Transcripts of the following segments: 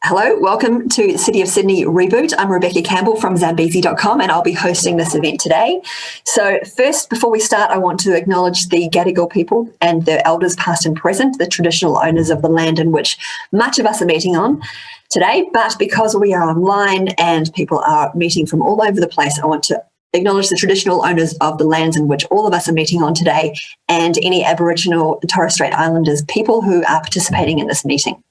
Hello, welcome to City of Sydney Reboot. I'm Rebekah Campbell from Zambesi.com and I'll be hosting this event today. So first, before we start, I want to acknowledge the Gadigal people and their elders past and present, the traditional owners of the land in which much of us are meeting on today. But because we are online and people are meeting from all over the place, I want to acknowledge the traditional owners of the lands in which all of us are meeting on today and any Aboriginal and Torres Strait Islanders people who are participating in this meeting.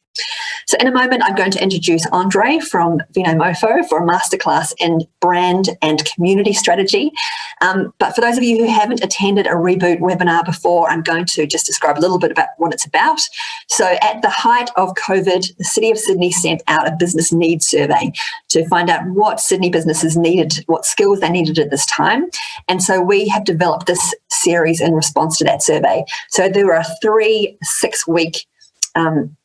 So in a moment, I'm going to introduce Andre from Vinomofo for a masterclass in brand and community strategy. But for those of you who haven't attended a Reboot webinar before, I'm going to just describe a little bit about what it's about. So at the height of COVID, the City of Sydney sent out a business needs survey to find out what Sydney businesses needed, what skills they needed at this time. And so we have developed this series in response to that survey. So there are 3 6-week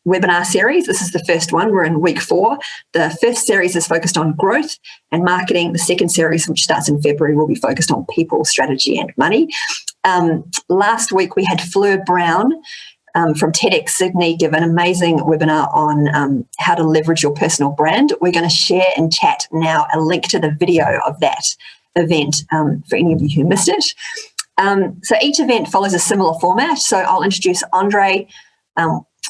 webinar series. This is the first one. We're in week 4. The first series is focused on growth and marketing. The second series, which starts in February, will be focused on people, strategy and money. Last week, we had Fleur Brown from TEDx Sydney give an amazing webinar on how to leverage your personal brand. We're going to share in chat now a link to the video of that event for any of you who missed it. So each event follows a similar format. So I'll introduce Andre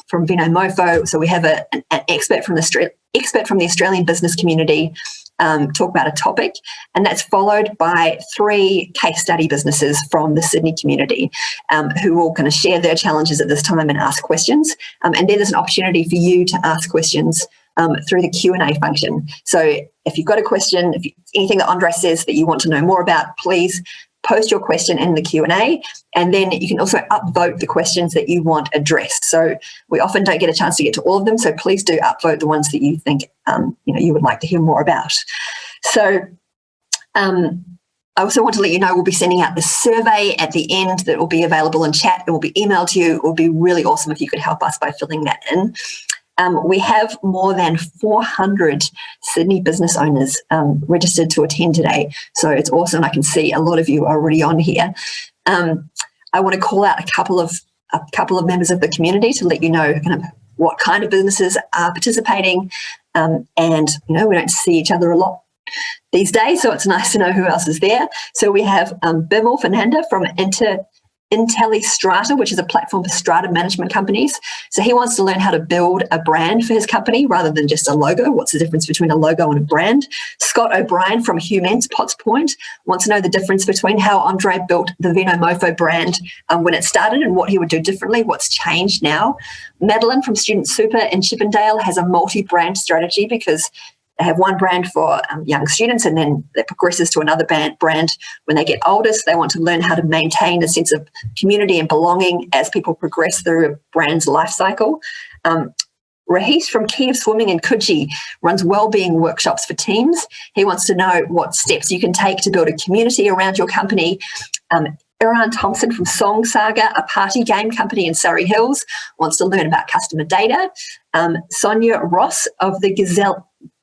from Vinomofo. So we have an expert from the Australian business community talk about a topic, and that's followed by 3 case study businesses from the Sydney community who will kind of share their challenges at this time and ask questions. And then there's an opportunity for you to ask questions through the Q&A function. So if you've got a question, if anything that Andre says that you want to know more about, please post your question in the Q&A, and then you can also upvote the questions that you want addressed. So we often don't get a chance to get to all of them, so please do upvote the ones that you think you would like to hear more about. So I also want to let you know we'll be sending out the survey at the end that will be available in chat. It will be emailed to you. It will be really awesome if you could help us by filling that in. We have more than 400 Sydney business owners registered to attend today. So it's awesome. I can see a lot of you are already on here. I want to call out a couple of members of the community to let you know kind of what kind of businesses are participating. And, we don't see each other a lot these days, so it's nice to know who else is there. So we have Bimal Fernanda from IntelliStrata, which is a platform for strata management companies. So he wants to learn how to build a brand for his company rather than just a logo. What's the difference between a logo and a brand? Scott O'Brien from Humans Potts Point wants to know the difference between how Andre built the Vinomofo brand when it started and what he would do differently, what's changed now. Madeline from Student Super in Chippendale has a multi-brand strategy because they have one brand for young students and then that progresses to another brand when they get older. So they want to learn how to maintain a sense of community and belonging as people progress through a brand's life cycle. Rahis from Kiev Swimming in Coogee runs wellbeing workshops for teams. He wants to know what steps you can take to build a community around your company. Iran Thompson from Song Saga, a party game company in Surrey Hills, wants to learn about customer data. Sonia Ross of the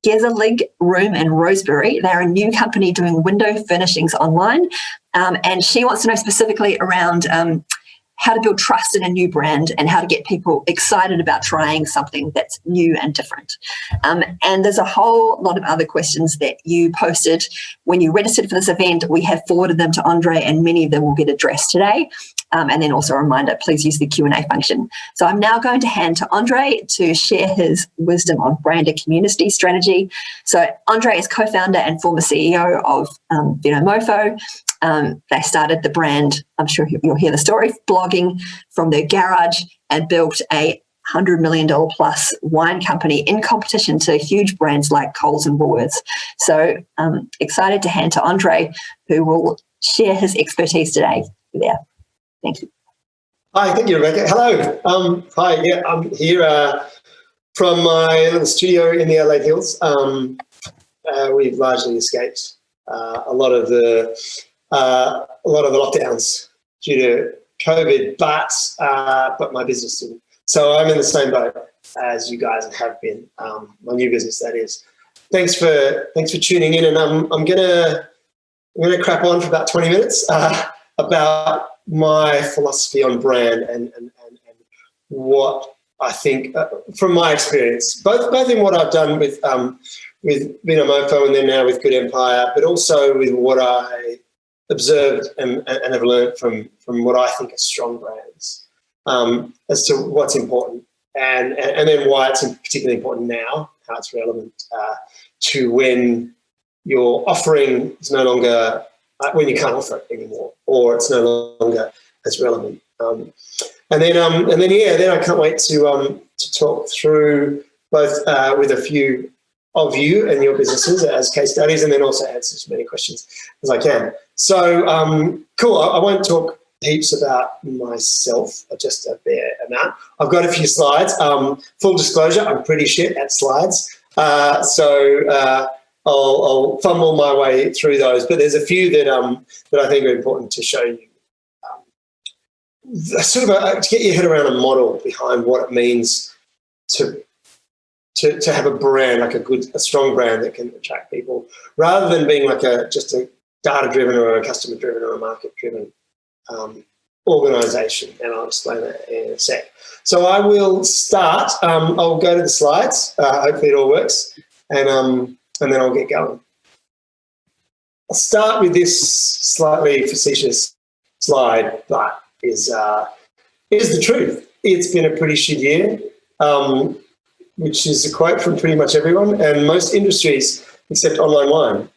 Gezellig Room in Rosebery. They're a new company doing window furnishings online. And she wants to know specifically around how to build trust in a new brand and how to get people excited about trying something that's new and different. And there's a whole lot of other questions that you posted when you registered for this event. We have forwarded them to Andre and many of them will get addressed today. And then also a reminder, please use the Q&A function. So I'm now going to hand to Andre to share his wisdom on brand and community strategy. So Andre is co-founder and former CEO of Vinomofo. They started the brand, I'm sure you'll hear the story, blogging from their garage and built a $100 million plus wine company in competition to huge brands like Coles and Woolworths. So excited to hand to Andre, who will share his expertise today. There. Thank you. Hi, thank you, Rebekah. Hello. Hi, yeah, I'm here from my little studio in the LA Hills. We've largely escaped a lot of the lockdowns due to COVID, but my business didn't. So I'm in the same boat as you guys have been. My new business, that is. Thanks for tuning in, and I'm gonna crap on for about 20 minutes about my philosophy on brand and what I think from my experience, both in what I've done with Vinomofo and then now with Good Empire, but also with what I observed and have learned from what I think are strong brands, as to what's important and then why it's particularly important now, how it's relevant to when your offering is no longer, when you can't offer it anymore, or it's no longer as relevant. And then I can't wait to talk through both with a few of you and your businesses as case studies, and then also answer as many questions as I can. So cool. I won't talk heaps about myself, just a bare amount. I've got a few slides. Full disclosure, I'm pretty shit at slides, so I'll fumble my way through those. But there's a few that I think are important to show you. Sort of to get your head around a model behind what it means to have a brand, like a strong brand that can attract people, rather than being like just a data-driven or a customer-driven or a market-driven organisation. And I'll explain that in a sec. So I will start. I'll go to the slides. Hopefully it all works, and then I'll get going. I'll start with this slightly facetious slide, but is the truth. It's been a pretty shit year, which is a quote from pretty much everyone and most industries except online wine.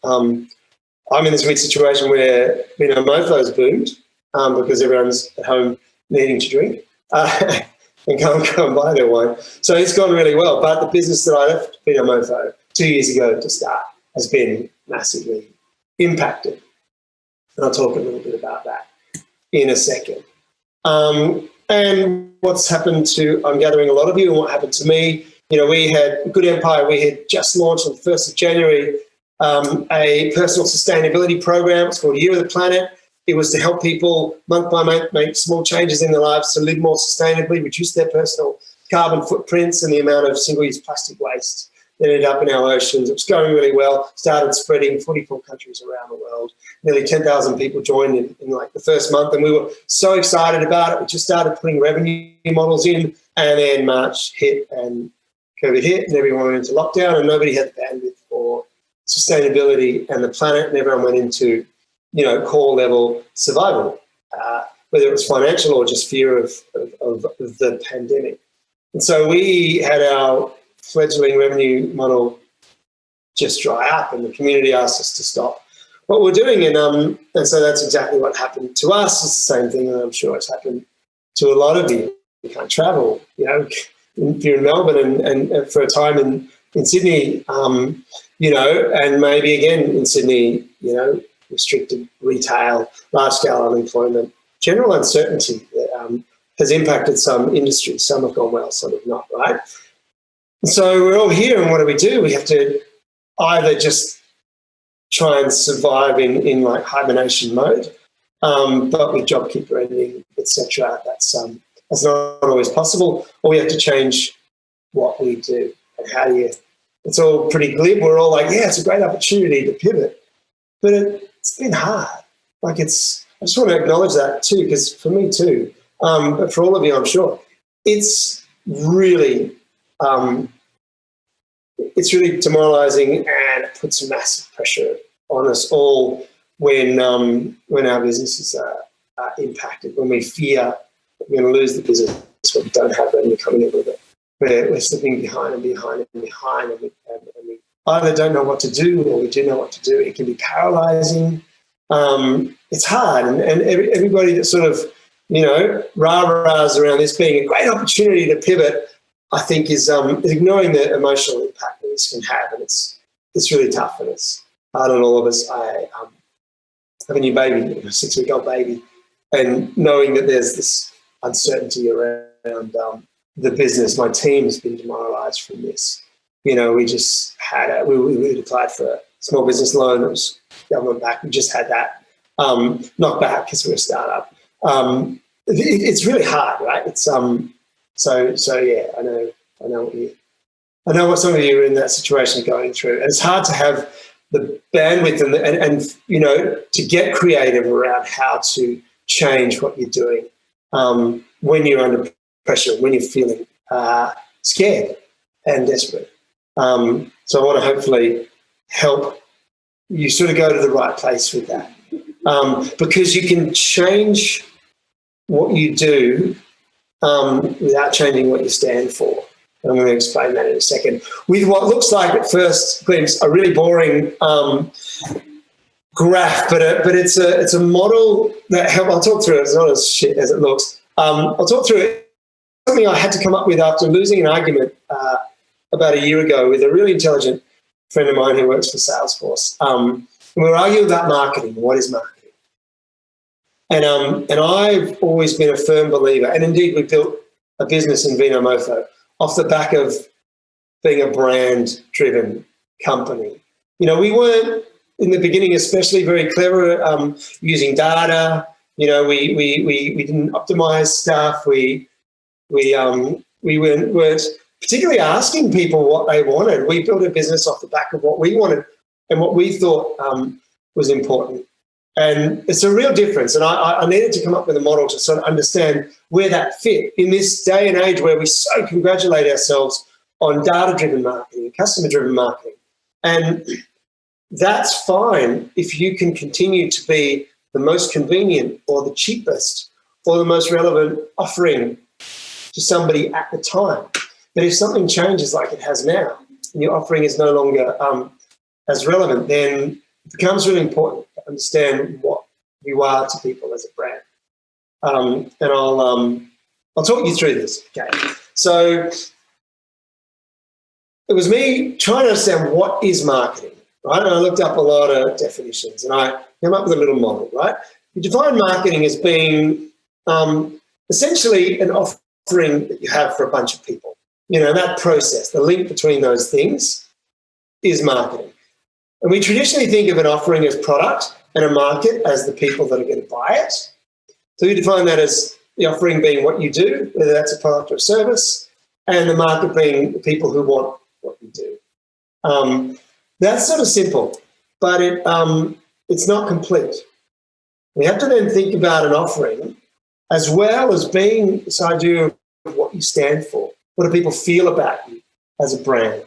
I'm in this weird situation where Vinomofo's boomed because everyone's at home needing to drink and go and buy their wine. So it's gone really well. But the business that I left Vinomofo 2 years ago to start has been massively impacted. And I'll talk a little bit about that in a second. And what's happened to, I'm gathering a lot of you, and what happened to me, we had Good Empire, we had just launched on the 1st of January a personal sustainability program. It's called Year of the Planet. It was to help people month by month make small changes in their lives to live more sustainably, reduce their personal carbon footprints and the amount of single-use plastic waste that ended up in our oceans. It was going really well, started spreading 44 countries around the world. Nearly 10,000 people joined in like the first month, and we were so excited about it. We just started putting revenue models in, and then March hit and COVID hit and everyone went into lockdown, and nobody had the bandwidth for sustainability and the planet, and everyone went into, core level survival, whether it was financial or just fear of the pandemic. And so we had our fledgling revenue model just dry up, and the community asked us to stop what we're doing. And so that's exactly what happened to us. It's the same thing, and I'm sure it's happened to a lot of you. You can't travel, if you're in Melbourne and for a time in Sydney, and maybe again in Sydney, restricted retail, large-scale unemployment, general uncertainty that has impacted some industries. Some have gone well, some have not, right? So we're all here, and what do? We have to either just try and survive in like hibernation mode, but with JobKeeper ending, etc. That's not always possible, or we have to change what we do. And how do you? It's all pretty glib. We're all like, yeah, it's a great opportunity to pivot, but it's been hard. I just want to acknowledge that too, because for me too, but for all of you, I'm sure, it's really demoralizing, and it puts massive pressure on us all when our businesses are impacted, when we fear that we're going to lose the business, when we don't have revenue coming in with it. We're slipping behind, and we either don't know what to do, or we do know what to do. It can be paralyzing. It's hard, and everybody that sort of, rah-rahs around this being a great opportunity to pivot, I think is ignoring the emotional impact that this can have, and it's really tough, and it's hard on all of us. I have a new baby, a 6-week-old baby, and knowing that there's this uncertainty around the business, my team has been demoralised from this. We just had we applied for a small business loan that was government backed. We just had that knocked back because we're a startup. It's really hard, right? It's so yeah. I know what some of you are in that situation going through, and it's hard to have the bandwidth and to get creative around how to change what you're doing when you're under pressure, when you're feeling scared and desperate. So I want to hopefully help you sort of go to the right place with that, because you can change what you do without changing what you stand for. I'm going to explain that in a second. With what looks like at first glimpse a really boring graph, but it's a model that I'll talk through it. It's not as shit as it looks. I'll talk through it. Something I had to come up with after losing an argument about a year ago with a really intelligent friend of mine who works for Salesforce. And we were arguing about marketing. What is marketing? And I've always been a firm believer, and indeed we built a business in Vinomofo off the back of being a brand-driven company. You know, we weren't in the beginning especially very clever at using data. You know, we didn't optimize stuff. We weren't particularly asking people what they wanted. We built a business off the back of what we wanted and what we thought was important. And it's a real difference. And I needed to come up with a model to sort of understand where that fit in this day and age where we so congratulate ourselves on data-driven marketing, customer-driven marketing. And that's fine if you can continue to be the most convenient or the cheapest or the most relevant offering to somebody at the time. But if something changes like it has now and your offering is no longer as relevant, then it becomes really important to understand what you are to people as a brand. And I'll talk you through this. Okay. So it was me trying to understand what is marketing, right? And I looked up a lot of definitions and I came up with a little model, right? You define marketing as being essentially an offering that you have for a bunch of people. You know, that process, the link between those things is marketing. And we traditionally think of an offering as product and a market as the people that are going to buy it. So we define that as the offering being what you do, whether that's a product or a service, and the market being the people who want what you do. That's sort of simple, but it's not complete. We have to then think about an offering as well as being this idea of what you stand for. What do people feel about you as a brand,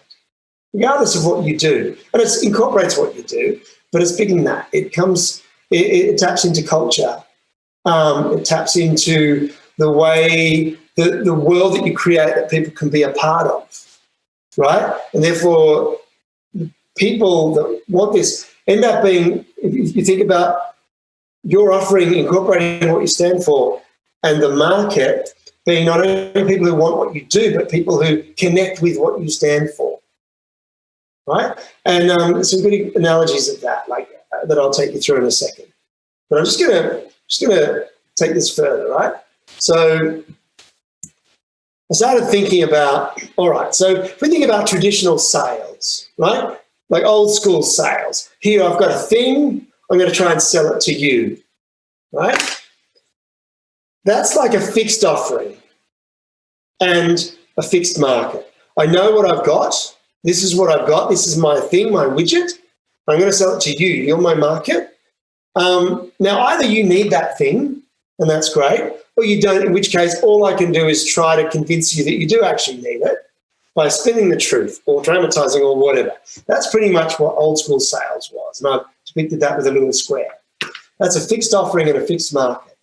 regardless of what you do? And it incorporates what you do, but it's bigger than that. It taps into culture. It taps into the way, the world that you create that people can be a part of, right? And therefore, the people that want this end up being, if you think about your offering incorporating what you stand for and the market being not only people who want what you do, but people who connect with what you stand for, right? And some good analogies of that, like that I'll take you through in a second. But I'm just gonna take this further, right? So I started thinking about, all right, so if we think about traditional sales, right? Like old school sales. Here I've got a thing, I'm going to try and sell it to you, right? That's like a fixed offering and a fixed market. I know what I've got. This is what I've got. This is my thing, my widget. I'm going to sell it to you. You're my market. Now, either you need that thing, and that's great, or you don't, in which case all I can do is try to convince you that you do actually need it by spinning the truth or dramatizing or whatever. That's pretty much what old school sales was, and I've depicted that with a little square. That's a fixed offering and a fixed market.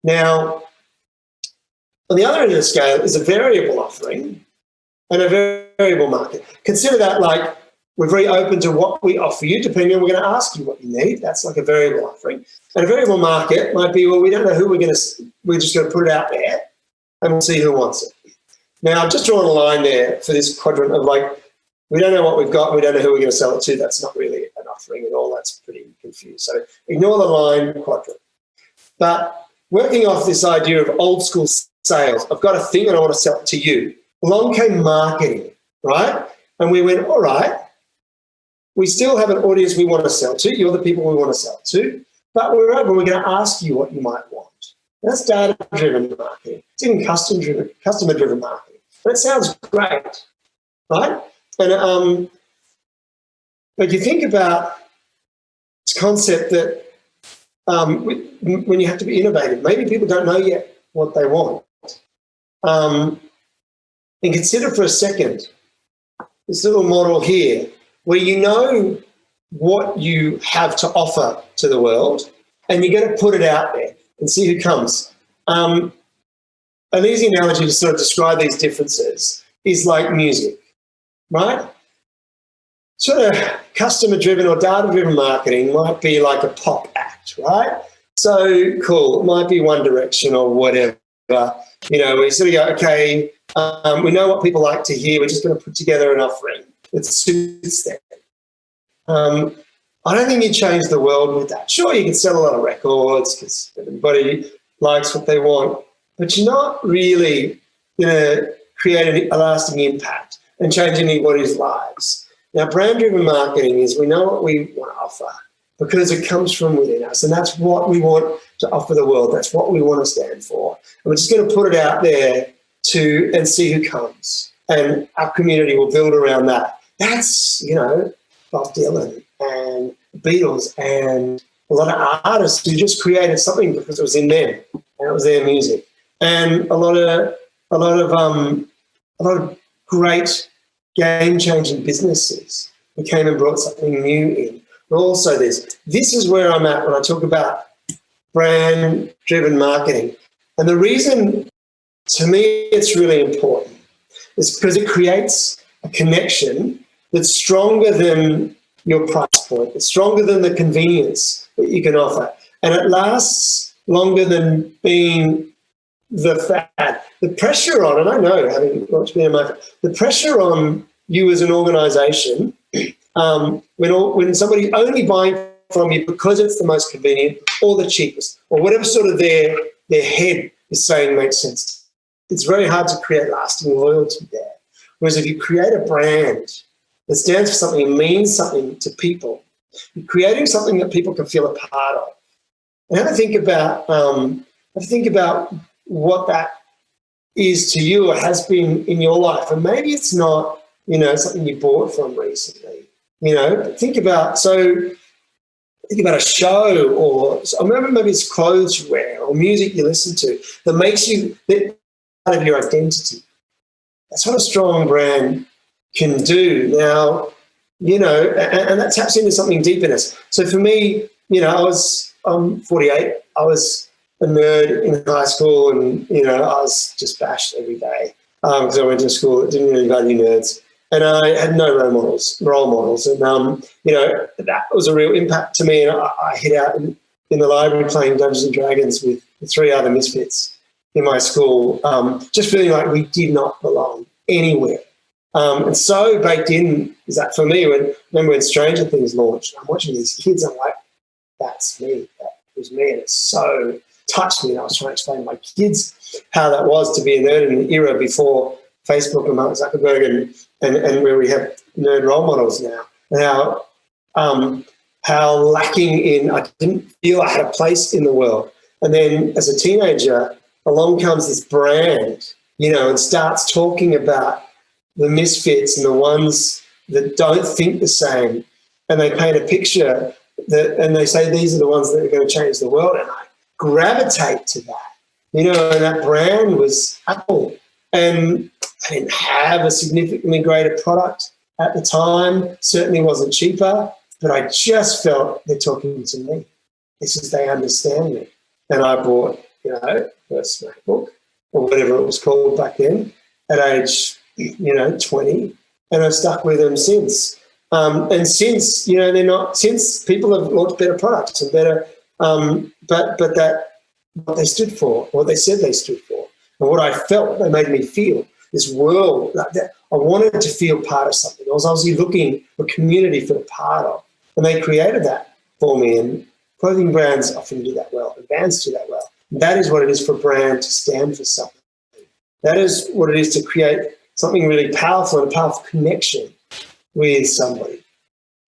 Now, on the other end of the scale is a variable offering and a variable market. Consider that like we're very open to what we offer you, depending on we're going to ask you what you need. That's like a variable offering. And a variable market might be, well, we don't know who we're just going to put it out there and we'll see who wants it. Now, I've just drawn a line there for this quadrant of like, we don't know what we've got, we don't know who we're going to sell it to. That's not really an offering at all. That's pretty confused. So ignore the line quadrant. But working off this idea of old school sales, I've got a thing and I want to sell it to you. Along came marketing, right? And we went, all right, we still have an audience we want to sell to. You're the people we want to sell to. But we're going to ask you what you might want. That's data-driven marketing. It's even customer-driven marketing. That sounds great, right? And but you think about this concept that when you have to be innovative, maybe people don't know yet what they want. And consider for a second this little model here where you know what you have to offer to the world and you're going to put it out there and see who comes. An easy analogy to sort of describe these differences is like music, right? Sort of customer-driven or data-driven marketing might be like a pop act, right? So cool, it might be One Direction or whatever. You know, we sort of go, okay, we know what people like to hear. We're just going to put together an offering that suits them. I don't think you change the world with that. Sure, you can sell a lot of records because everybody likes what they want, but you're not really going to create a lasting impact and change anybody's lives. Now, brand-driven marketing is we know what we want to offer because it comes from within us, and that's what we want to offer the world. That's what we want to stand for. And we're just going to put it out there and see who comes, and our community will build around that. That's, you know, Bob Dylan and the Beatles and a lot of artists who just created something because it was in them and it was their music. And a lot of great game-changing businesses who came and brought something new in. But also this is where I'm at when I talk about brand-driven marketing. And the reason, to me, it's really important is because it creates a connection that's stronger than your price point. It's stronger than the convenience that you can offer. And it lasts longer than being the fad. The pressure on, and I know, having watched Vinomofo, the pressure on you as an organisation, when somebody's only buying from you because it's the most convenient or the cheapest or whatever sort of their head is saying makes sense, it's very hard to create lasting loyalty there. Whereas if you create a brand that stands for something and means something to people, you're creating something that people can feel a part of. And have a think about what that is to you or has been in your life. And maybe it's not, you know, something you bought from recently. You know, think about a show or maybe it's clothes you wear or music you listen to that makes you part of your identity. That's what a strong brand can do. Now, you know, and that taps into something deep in us. So for me, you know, I'm 48. I was a nerd in high school and, you know, I was just bashed every day because I went to a school that didn't really value nerds. And I had no role models. And, you know, that was a real impact to me. And I hid out in the library playing Dungeons and Dragons with 3 other misfits in my school, just feeling like we did not belong anywhere. And so baked in is that for me, when Stranger Things launched, I'm watching these kids, I'm like, that's me. That was me. And it so touched me. And I was trying to explain to my kids how that was to be a nerd in an era before Facebook and Mark Zuckerberg and where we have nerd role models now. And how lacking in, I didn't feel I had a place in the world. And then as a teenager, along comes this brand, you know, and starts talking about the misfits and the ones that don't think the same. And they paint a picture and they say, these are the ones that are going to change the world. And I gravitate to that, you know, and that brand was Apple. And I didn't have a significantly greater product at the time, certainly wasn't cheaper, but I just felt they're talking to me. It's just they understand me. And I bought, you know, first MacBook or whatever it was called back then at age, you know, 20, and I've stuck with them since. And since, you know, since people have launched better products and better, but that what they stood for, what they said they stood for, and what I felt they made me feel, this world, like that, I wanted to feel part of something. I was obviously looking for community to feel part of, and they created that for me. And clothing brands often do that well, and bands do that well. And that is what it is for a brand to stand for something. That is what it is to create something really powerful and a powerful connection with somebody.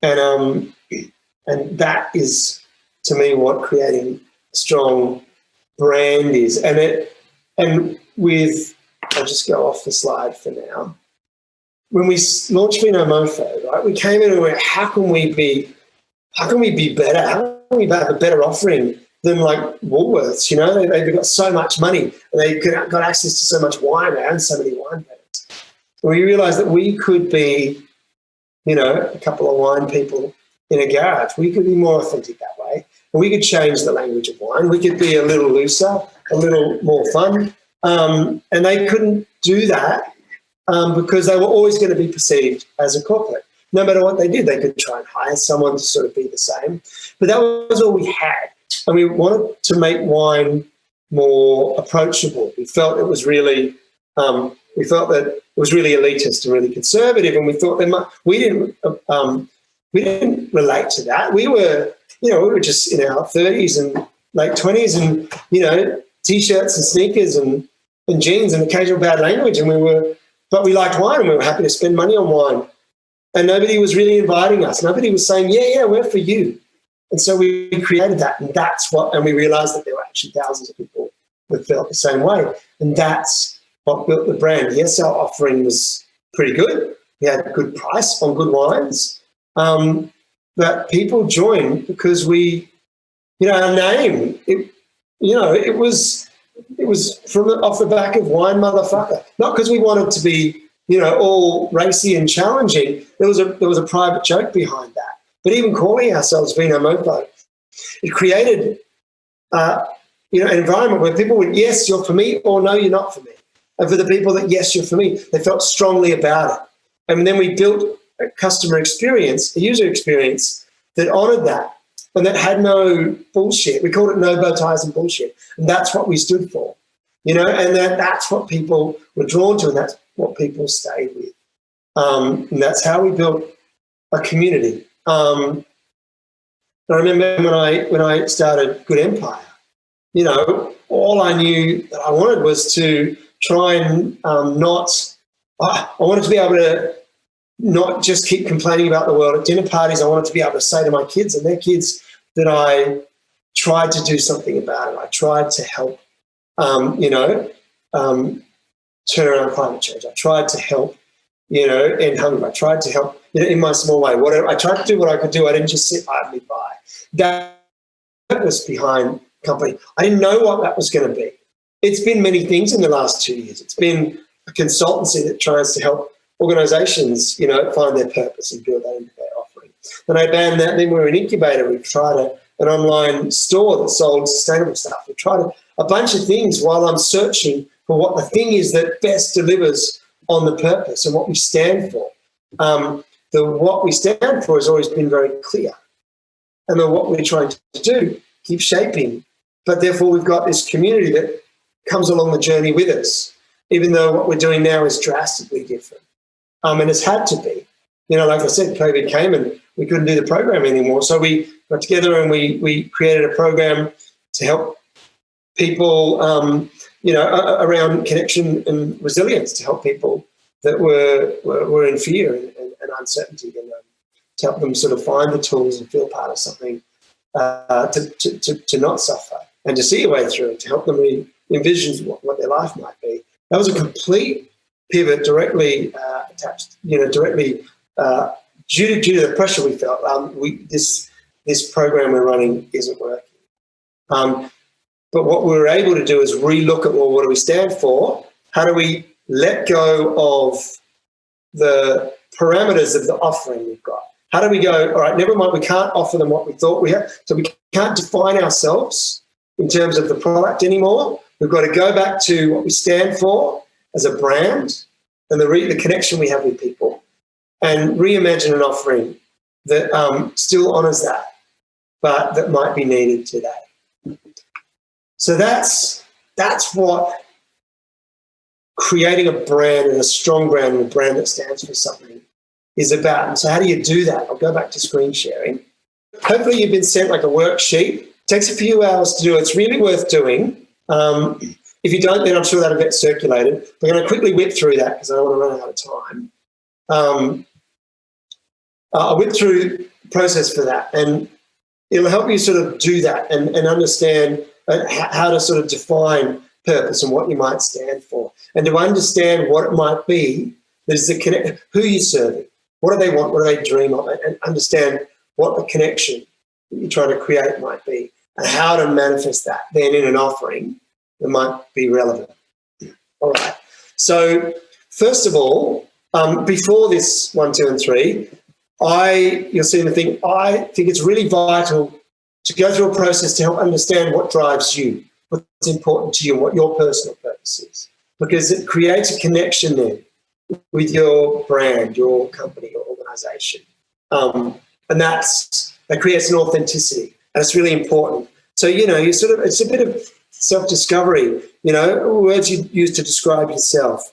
And that is, to me, what creating a strong brand is. And with, I'll just go off the slide for now. When we launched Vinomofo, right, we came in and went, how can we be better? How can we have a better offering than like Woolworths, you know. They've got so much money and they got access to so much wine. They own so many wine patents. We realized that we could be, you know, a couple of wine people in a garage. We could be more authentic that way. And we could change the language of wine. We could be a little looser, a little more fun. And they couldn't do that because they were always going to be perceived as a corporate. No matter what they did, they could try and hire someone to sort of be the same. But that was all we had. And we wanted to make wine more approachable. We felt it was really, we felt that it was really elitist and really conservative, and we thought we didn't relate to that. We were, you know, we were just in our 30s and late 20s, and you know, t-shirts and sneakers and jeans and occasional bad language, but we liked wine and we were happy to spend money on wine. And nobody was really inviting us. Nobody was saying, yeah, we're for you. And so we created that, and we realized that there were actually thousands of people that felt the same way. And that's what built the brand. Yes, our offering was pretty good. We had a good price on good wines. But people joined because we, you know, our name, it was off the back of Wine Motherfucker. Not because we wanted to be, you know, all racy and challenging. There was a private joke behind that. But even calling ourselves Vinomofo, it created, you know, an environment where people went, yes, you're for me, or no, you're not for me. And for the people that, yes, you're for me, they felt strongly about it. And then we built a customer experience, a user experience that honoured that and that had no bullshit. We called it no bow ties and bullshit. And that's what we stood for, you know, and that's what people were drawn to, and that's what people stayed with. And that's how we built a community. I remember when I started Good Empire, you know, all I knew that I wanted was to try and I wanted to be able to not just keep complaining about the world at dinner parties. I wanted to be able to say to my kids and their kids that I tried to do something about it. I tried to help, you know, turn around climate change. I tried to help, you know, end hunger. I tried to help, you know, in my small way. Whatever, I tried to do what I could do. I didn't just sit idly by. That was behind company. I didn't know what that was going to be. It's been many things in the last 2 years. It's been a consultancy that tries to help organisations, you know, find their purpose and build that into their offering. Then I banned that. Then we were an incubator. We tried an online store that sold sustainable stuff. We tried a bunch of things while I'm searching for what the thing is that best delivers on the purpose and what we stand for. What we stand for has always been very clear. And then what we're trying to do keeps shaping. But therefore we've got this community that comes along the journey with us, even though what we're doing now is drastically different. And it's had to be. You know, like I said, COVID came and we couldn't do the program anymore. So we got together and we created a program to help people, you know, around connection and resilience, to help people that were in fear and uncertainty, and to help them sort of find the tools and feel part of something, to not suffer and to see a way through it, to help them envision what their life might be. That was a complete pivot, directly attached, you know, directly due to the pressure we felt. This program we're running isn't working. But what we were able to do is relook at, well, what do we stand for? How do we let go of the parameters of the offering we've got? How do we go, all right, never mind, we can't offer them what we thought we had. So we can't define ourselves in terms of the product anymore. We've got to go back to what we stand for as a brand and the connection we have with people, and reimagine an offering that still honours that, but that might be needed today. So that's what creating a brand, and a strong brand, and a brand that stands for something, is about. And so how do you do that? I'll go back to screen sharing. Hopefully you've been sent like a worksheet. It takes a few hours to do. It's really worth doing. If you don't, then I'm sure that'll get circulated. We're going to quickly whip through that because I don't want to run out of time. I'll whip through the process for that, and it'll help you sort of do that and understand how to sort of define purpose and what you might stand for, and to understand what it might be. There's the connect, who you're serving, what do they want, what do they dream of, and understand what the connection that you're trying to create might be. and how to manifest that then in an offering that might be relevant. All right. So first of all, before this 1, 2, and 3, you'll see in the thing, I think it's really vital to go through a process to help understand what drives you, what's important to you, and what your personal purpose is, because it creates a connection then with your brand, your company, your organisation, and that creates an authenticity, and it's really important. So it's a bit of self-discovery. Words you use to describe yourself,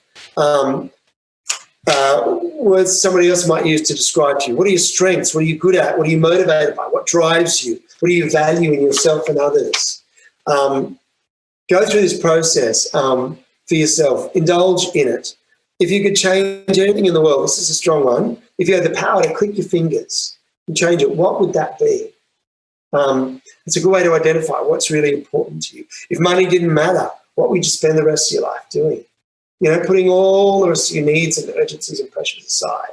words somebody else might use to describe you. What are your strengths? What are you good at? What are you motivated by? What drives you? What do you value in yourself and others? Go through this process for yourself. Indulge in it. If you could change anything in the world, this is a strong one. If you had the power to click your fingers and change it, what would that be? It's a good way to identify what's really important to you. If money didn't matter, what would you spend the rest of your life doing? Putting all the rest of your needs and urgencies and pressures aside.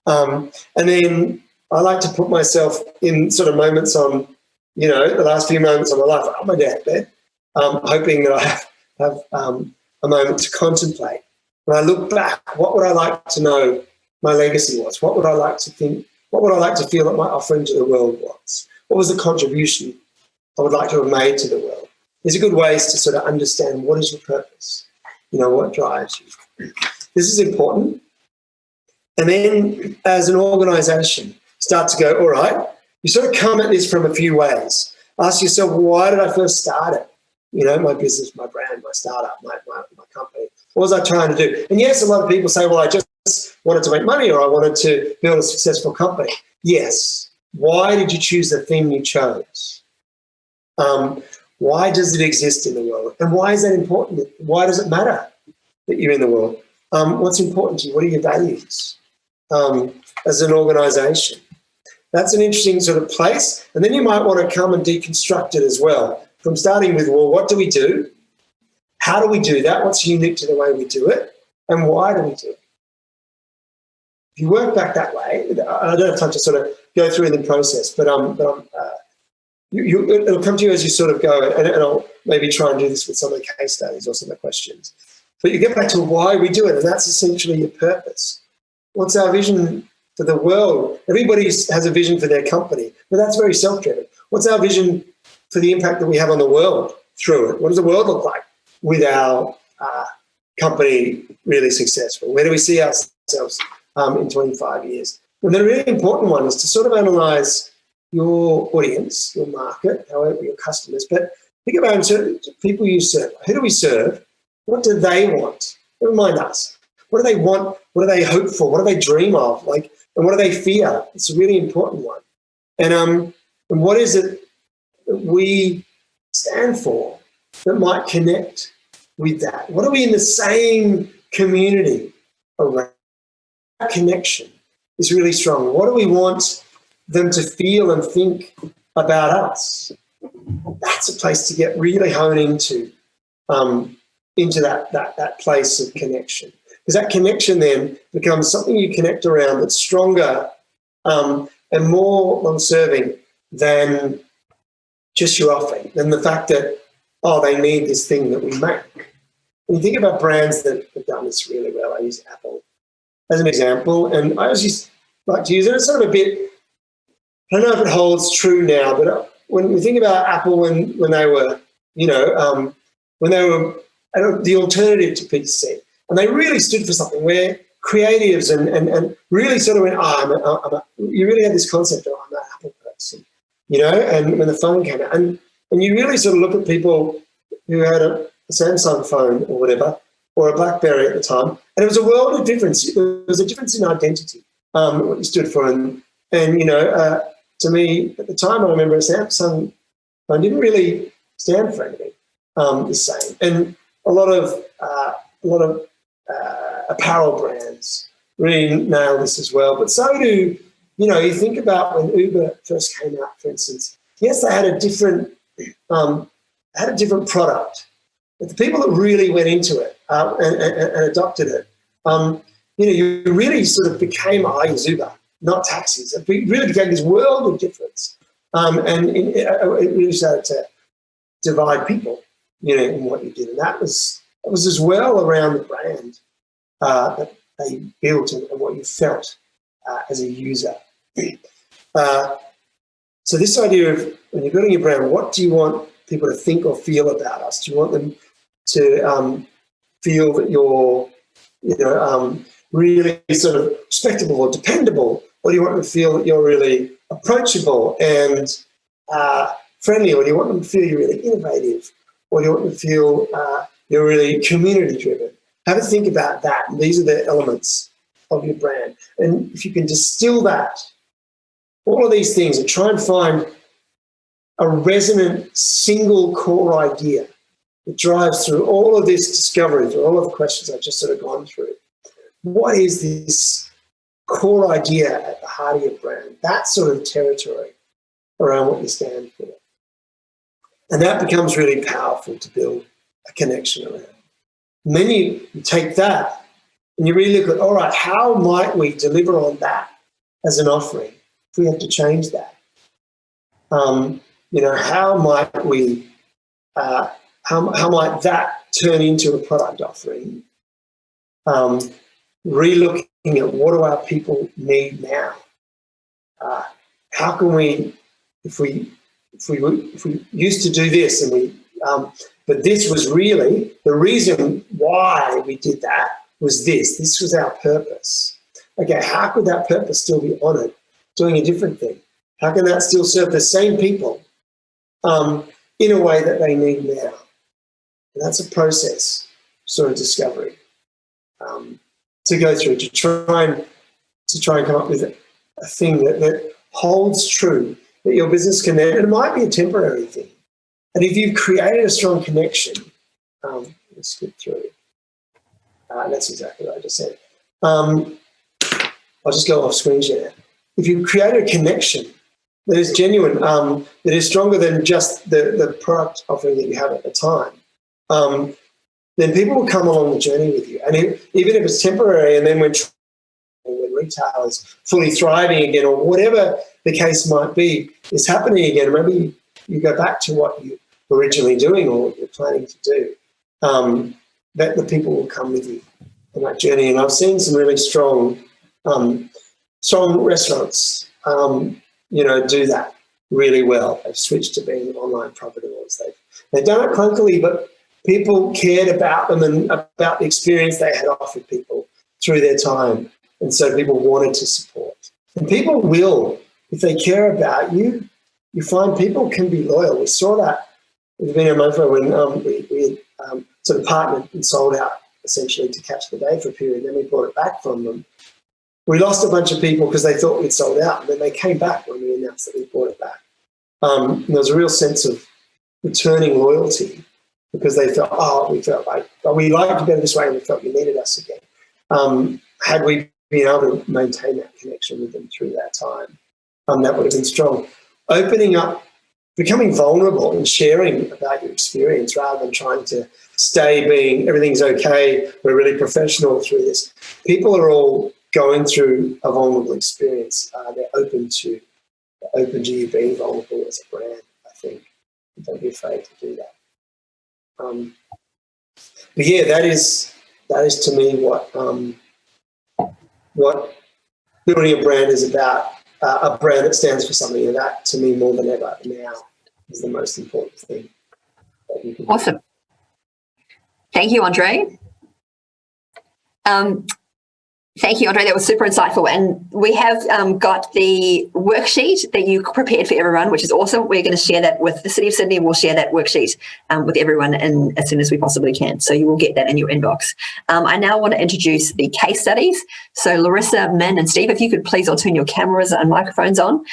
And then I like to put myself in sort of moments on, the last few moments of my life, on my deathbed, hoping that I have a moment to contemplate. When I look back, what would I like to know my legacy was? What would I like to think? What would I like to feel that my offering to the world was? What was the contribution I would like to have made to the world? These are good ways to sort of understand what is your purpose, what drives you. This is important. And then as an organisation, start to go, all right, you sort of come at this from a few ways. Ask yourself, why did I first start it? My business, my brand, my startup, my company. What was I trying to do? And yes, a lot of people say, well, I just wanted to make money or I wanted to build a successful company. Yes. Why did you choose the thing you chose? Why does it exist in the world? And why is that important? Why does it matter that you're in the world? What's important to you? What are your values as an organisation? That's an interesting sort of place. And then you might want to come and deconstruct it as well, from starting with, well, what do we do? How do we do that? What's unique to the way we do it? And why do we do it? If you work back that way, I don't have time to sort of go through the process, but it'll come to you as you sort of go, and I'll maybe try and do this with some of the case studies or some of the questions. But you get back to why we do it, and that's essentially your purpose. What's our vision for the world? Everybody has a vision for their company, but that's very self-driven. What's our vision for the impact that we have on the world through it? What does the world look like with our company really successful? Where do we see ourselves in 25 years? And the really important one is to sort of analyse your audience, your market, however your customers, but think about people you serve. Who do we serve? What do they want? Never mind us. What do they want? What do they hope for? What do they dream of? And what do they fear? It's a really important one. And what is it that we stand for that might connect with that? What are we in the same community around? That connection is really strong. What do we want them to feel and think about us? That's a place to get really honed into that place of connection. Because that connection then becomes something you connect around that's stronger and more long-serving than just your offering, than the fact that, they need this thing that we make. When you think about brands that have done this really well, I use Apple as an example, and I always like to use it. It's sort of a bit, I don't know if it holds true now, but when we think about Apple when they were, when they were the alternative to PC, and they really stood for something where creatives and really sort of went, you really had this concept of, I'm an Apple person, and when the phone came out, and you really sort of look at people who had a Samsung phone or whatever, or a BlackBerry at the time, and it was a world of difference. There was a difference in identity, what you stood for, and to me at the time, I remember a Samsung phone didn't really stand for anything the same, and a lot of apparel brands really nail this as well. But so do you think about when Uber first came out, for instance. Yes, they had a different product, but the people that really went into it and adopted it, you really sort of became, I use Uber, not taxis. It really became this world of difference. It really started to divide people, in what you did. And that was as well around the brand that they built and what you felt as a user. So this idea of when you're building your brand, what do you want people to think or feel about us? Do you want them to feel that you're, really sort of respectable or dependable? Or do you want them to feel that you're really approachable and friendly? Or do you want them to feel you're really innovative? Or do you want them to feel you're really community-driven? Have a think about that. And these are the elements of your brand. And if you can distill that, all of these things, and try and find a resonant single core idea that drives through all of this discovery, through all of the questions I've just sort of gone through. What is this core idea at the heart of your brand? That sort of territory around what you stand for. And that becomes really powerful to build a connection around. And then you take that and you really look at, all right, how might we deliver on that as an offering if we have to change that? How might we, how might that turn into a product offering? Re-looking at what do our people need now? How can we, if we used to do this and we, but this was really, the reason why we did that was this. This was our purpose. Okay, how could that purpose still be honoured doing a different thing? How can that still serve the same people in a way that they need now? And that's a process, sort of discovery, to go through to try and come up with a thing that holds true, that your business can then, and it might be a temporary thing. And if you've created a strong connection, let's skip through. That's exactly what I just said. I'll just go off screen share. If you create a connection that is genuine, that is stronger than just the product offering that you have at the time, then people will come along the journey with you. And even if it's temporary, and then when retail is fully thriving again, or whatever the case might be, is happening again, maybe you go back to what you were originally doing or what you're planning to do, that the people will come with you on that journey. And I've seen some really strong restaurants, do that really well. They've switched to being online providers. They've done it clunkily, but people cared about them and about the experience they had offered people through their time. And so people wanted to support. And people will, if they care about you, you find people can be loyal. We saw that with Vinomofo when we had sort of partnered and sold out essentially to Catch the Day for a period. Then we brought it back from them. We lost a bunch of people because they thought we'd sold out, and then they came back when we announced that we brought it back. And there was a real sense of returning loyalty because they felt, we liked you better this way, and we felt you needed us again. Had we been able to maintain that connection with them through that time, that would have been strong. Opening up, becoming vulnerable and sharing about your experience rather than trying to stay being everything's okay, we're really professional through this. People are all going through a vulnerable experience. They're open to you being vulnerable as a brand, I think. Don't be afraid to do that. But yeah, that is to me what building a brand is about. A brand that stands for something, and that to me more than ever now is the most important thing that you can do. Awesome. Thank you, Andre. Thank you, Andre. That was super insightful. And we have got the worksheet that you prepared for everyone, which is awesome. We're going to share that with the City of Sydney. We'll share that worksheet with everyone as soon as we possibly can. So you will get that in your inbox. I now want to introduce the case studies. So Larissa, Min, and Steve, if you could please all turn your cameras and microphones on.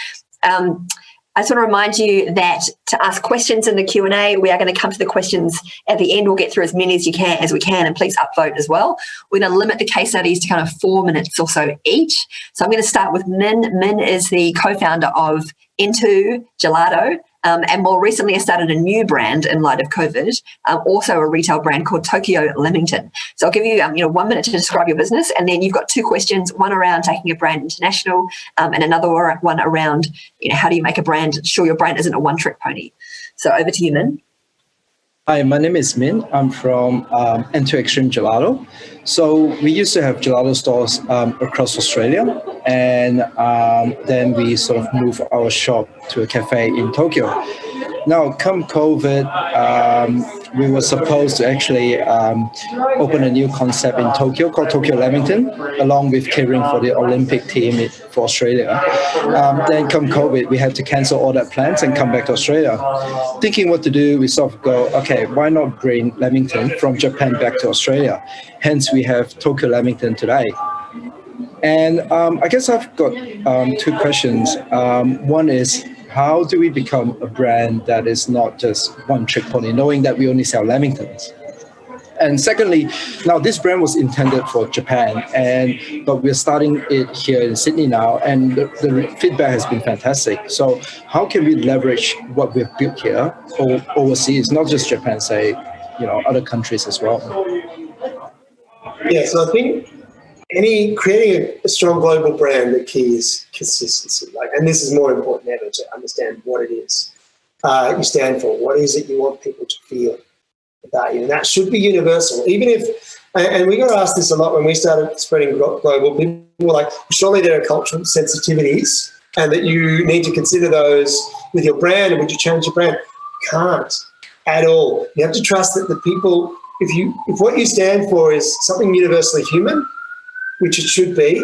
I just want to remind you that to ask questions in the Q&A, we are going to come to the questions at the end. We'll get through as many as we can, and please upvote as well. We're going to limit the case studies to kind of 4 minutes or so each. So I'm going to start with Min. Min is the co-founder of Into Gelato, And more recently, I started a new brand in light of COVID, also a retail brand called Tokyo Leamington. So I'll give you, 1 minute to describe your business, and then you've got 2 questions, one around taking a brand international, and another one around, how do you make a brand, sure your brand isn't a one-trick pony. So over to you, Min. Hi, my name is Min. I'm from N2 Extreme Gelato. So we used to have gelato stores across Australia, and then we sort of moved our shop to a cafe in Tokyo. Now, come COVID, we were supposed to actually open a new concept in Tokyo called Tokyo Leamington, along with catering for the Olympic team for Australia. Then come COVID, we had to cancel all that plans and come back to Australia. Thinking what to do, we sort of go, okay, why not bring Leamington from Japan back to Australia? Hence, we have Tokyo Leamington today. And I guess I've got 2 questions. One is, how do we become a brand that is not just one-trick pony, knowing that we only sell Lamingtons? And secondly, now this brand was intended for Japan, but we're starting it here in Sydney now, and the feedback has been fantastic. So how can we leverage what we've built here overseas, not just Japan, say, other countries as well? Yeah, so I think creating a strong global brand, the key is consistency. And this is more important than ever, to understand what it is you stand for. What is it you want people to feel about you? And that should be universal. Even if, and we got asked this a lot when we started spreading global, people were like, surely there are cultural sensitivities and that you need to consider those with your brand, and would you change your brand? You can't at all. You have to trust that the people, if what you stand for is something universally human, which it should be,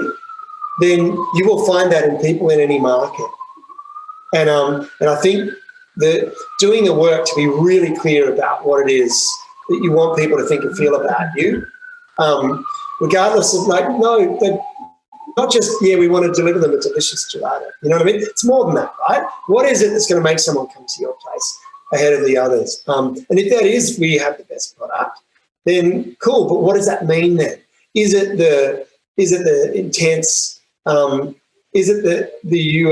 then you will find that in people in any market. And I think that doing the work to be really clear about what it is that you want people to think and feel about you, regardless of not just, we want to deliver them a delicious gelato. You know what I mean? It's more than that, right? What is it that's going to make someone come to your place ahead of the others? And if that is where you have the best product, then cool, but what does that mean then? Is it the intense? Is it that do you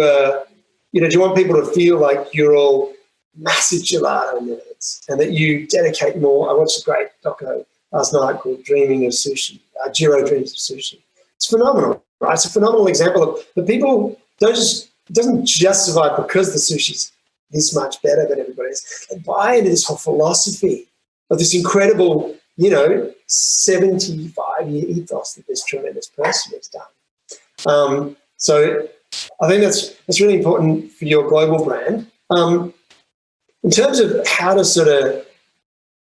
want people to feel like you're all massive gelato nerds and that you dedicate more? I watched a great doco last night called Dreaming of Sushi, Jiro Dreams of Sushi. It's phenomenal, right? It's a phenomenal example of the people it doesn't just survive because the sushi's this much better than everybody else. They buy into this whole philosophy of this incredible 75-year ethos that this tremendous person has done. So I think that's really important for your global brand. In terms of how to sort of,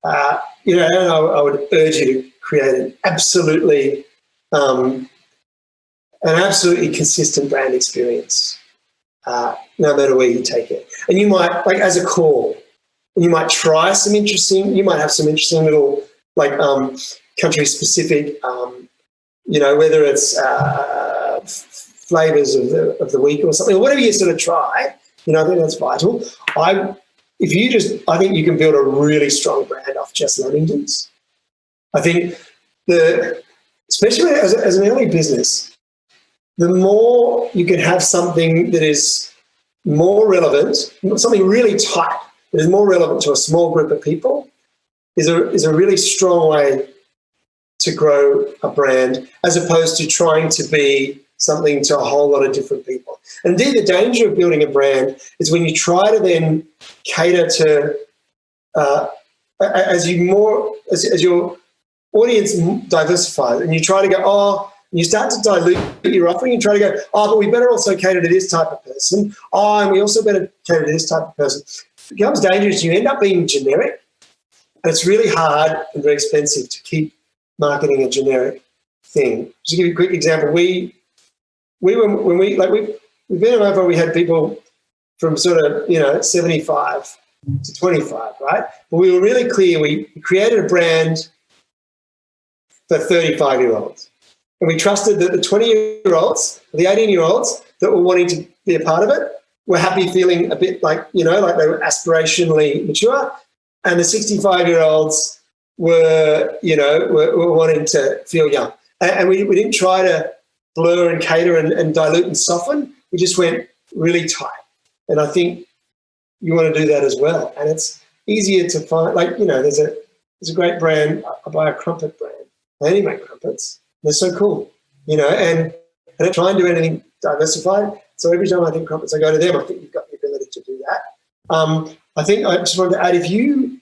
I would urge you to create an absolutely consistent brand experience, no matter where you take it. And you might, as a core, you might try you might have some interesting little country-specific, whether it's flavors of the week or something, or whatever you sort of try. I think that's vital. I think you can build a really strong brand off just Lamingtons. I think especially as an early business, the more you can have something that is more relevant, something really tight that is more relevant to a small group of people, is a really strong way to grow a brand, as opposed to trying to be something to a whole lot of different people. And indeed, the danger of building a brand is when you try to then cater to as your audience diversifies, and you try to go, you start to dilute your offering and try to go, but we better also cater to this type of person. And we also better cater to this type of person. It becomes dangerous. You end up being generic. And it's really hard and very expensive to keep marketing a generic thing. Just to give you a quick example, we've been over, we had people from sort of 75 to 25, right? But we were really clear. We created a brand for 35-year-olds, and we trusted that the 20-year-olds, the 18-year-olds that were wanting to be a part of it were happy, feeling a bit like they were aspirationally mature. And the 65-year-olds were wanting to feel young. And we didn't try to blur and cater and dilute and soften. We just went really tight. And I think, you want to do that as well. And it's easier to find, like, you know, there's a great brand. I buy a crumpet brand. They only make crumpets. They're so cool, you know, and I don't try and do anything diversified. So every time I think crumpets, I go to them. I think you've got the ability to do that. I think I just wanted to add, if you,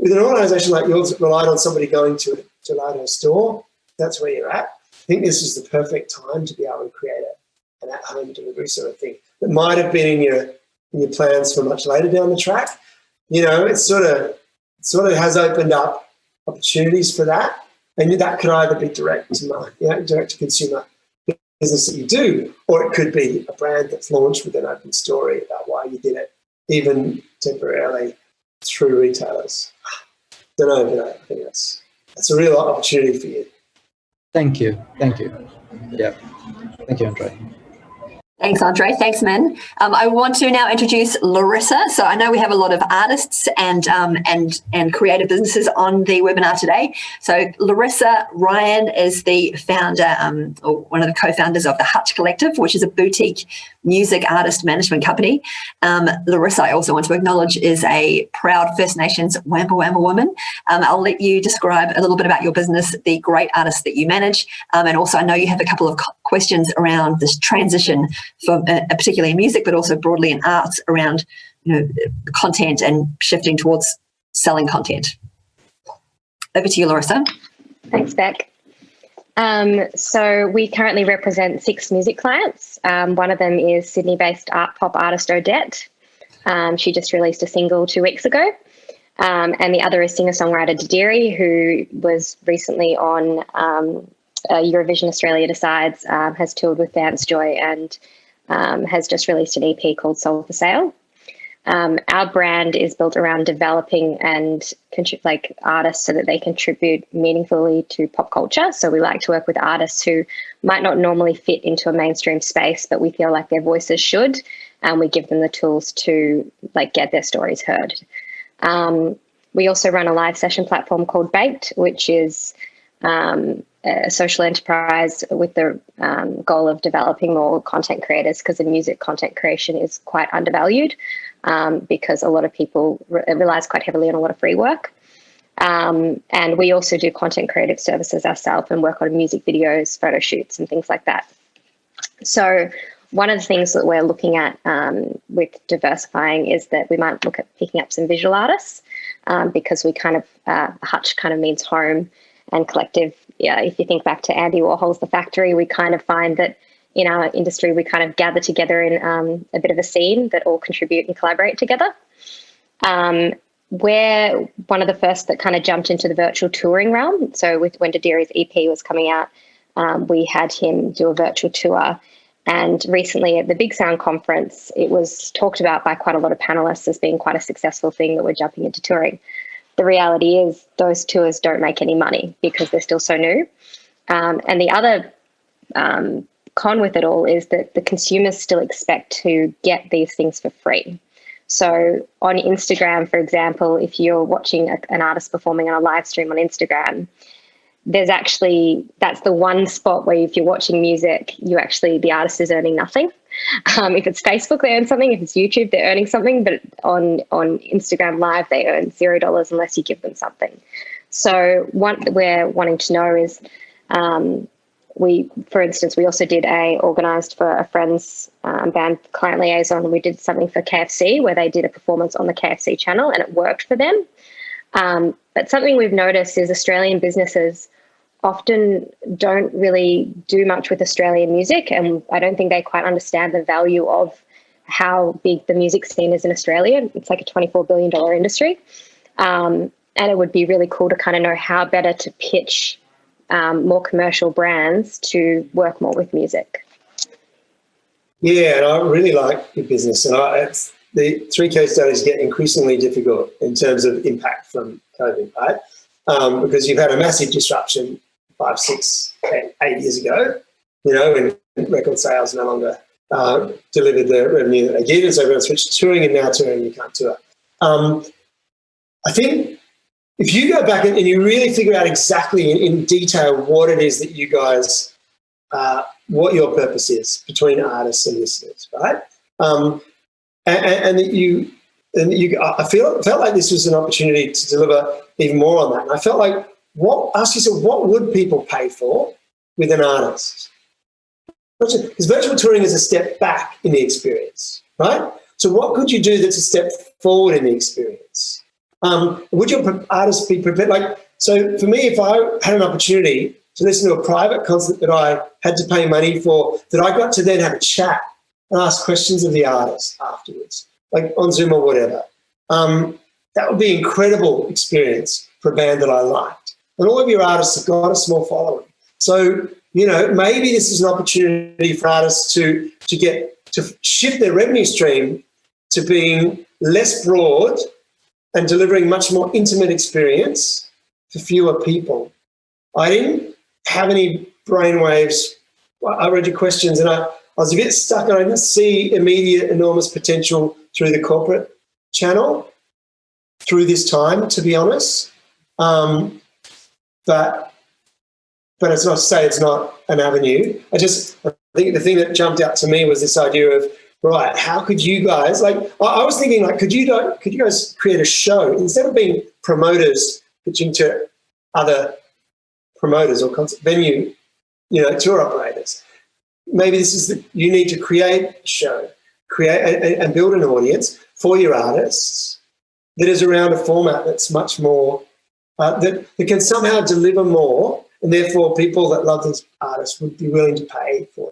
with an organisation like yours that relied on somebody going to a gelato store, that's where you're at. I think this is the perfect time to be able to create an at-home delivery sort of thing that might have been in your plans for much later down the track. You know, it sort of has opened up opportunities for that, and that could either be direct to consumer business that you do, or it could be a brand that's launched with an open story about why you did it, even temporarily through retailers. Don't know, but I think that's a real opportunity for you. Thank you. Yeah. Thank you, Andre. Thanks, Andre. Thanks, Min. I want to now introduce Larissa. So I know we have a lot of artists and creative businesses on the webinar today. So Larissa Ryan is the founder, or one of the co-founders of the Hutch Collective, which is a boutique music artist management company. Larissa, I also want to acknowledge, is a proud First Nations Wamba Wamba woman. I'll let you describe a little bit about your business, the great artists that you manage, and also I know you have a couple of questions around this transition for particularly in music, but also broadly in arts around, you know, content and shifting towards selling content. Over to you, Larissa. Thanks, Beck. So we currently represent 6 music clients. One of them is Sydney-based art pop artist Odette. She just released a single 2 weeks ago. And the other is singer-songwriter Didiri, who was recently on Eurovision Australia Decides, has toured with Dance Joy, and has just released an EP called Soul for Sale. Our brand is built around developing and artists so that they contribute meaningfully to pop culture. So we like to work with artists who might not normally fit into a mainstream space, but we feel like their voices should, and we give them the tools to get their stories heard. We also run a live session platform called Baked, which is a social enterprise with the goal of developing more content creators, because the music content creation is quite undervalued, because a lot of people relies quite heavily on a lot of free work. And we also do content creative services ourselves and work on music videos, photo shoots and things like that. So one of the things that we're looking at with diversifying is that we might look at picking up some visual artists, because we kind of, Hutch kind of means home, and collective. Yeah, if you think back to Andy Warhol's The Factory, we kind of find that in our industry, we kind of gather together in a bit of a scene that all contribute and collaborate together. We're one of the first that kind of jumped into the virtual touring realm. So when Didiri's EP was coming out, we had him do a virtual tour. And recently at the Big Sound conference, it was talked about by quite a lot of panelists as being quite a successful thing that we're jumping into touring. The reality is those tours don't make any money because they're still so new. And the other con with it all is that the consumers still expect to get these things for free. So on Instagram, for example, if you're watching an artist performing on a live stream on Instagram, that's the one spot where if you're watching music, the artist is earning nothing. If it's Facebook, they earn something. If it's YouTube, they're earning something. But on Instagram Live, they earn $0 unless you give them something. So what we're wanting to know is, for instance, we also did organised for a friend's band client liaison. We did something for KFC where they did a performance on the KFC channel, and it worked for them. But something we've noticed is Australian businesses often don't really do much with Australian music, and I don't think they quite understand the value of how big the music scene is in Australia. It's like a $24 billion industry, and it would be really cool to kind of know how better to pitch more commercial brands to work more with music. Yeah, and I really like your business, and the 3 case studies get increasingly difficult in terms of impact from COVID, right? Because you've had a massive disruption 5, 6, 8 years ago, you know, when record sales no longer delivered the revenue that they did, and so everyone switched to touring, and now touring you can't tour. I think if you go back and you really figure out exactly in detail what it is that you guys, what your purpose is between artists and listeners, right? And that you and I felt like this was an opportunity to deliver even more on that. And I felt like, ask yourself, what would people pay for with an artist? Because virtual touring is a step back in the experience, right? So what could you do that's a step forward in the experience? Would your artists be prepared? So for me, if I had an opportunity to listen to a private concert that I had to pay money for, that I got to then have a chat and ask questions of the artist afterwards, like on Zoom or whatever, that would be an incredible experience for a band that I liked. And all of your artists have got a small following. So, maybe this is an opportunity for artists to shift their revenue stream to being less broad and delivering much more intimate experience for fewer people. I didn't have any brainwaves. I read your questions and I was a bit stuck and I didn't see immediate enormous potential through the corporate channel through this time, to be honest. But it's not to say it's not an avenue. I think the thing that jumped out to me was this idea of, right, how could you guys, I was thinking, could you guys create a show instead of being promoters pitching to other promoters or concert venue, tour operators? Maybe this is you need to create a show, create and build an audience for your artists that is around a format that's much more, that can somehow deliver more, and therefore people that love these artists would be willing to pay for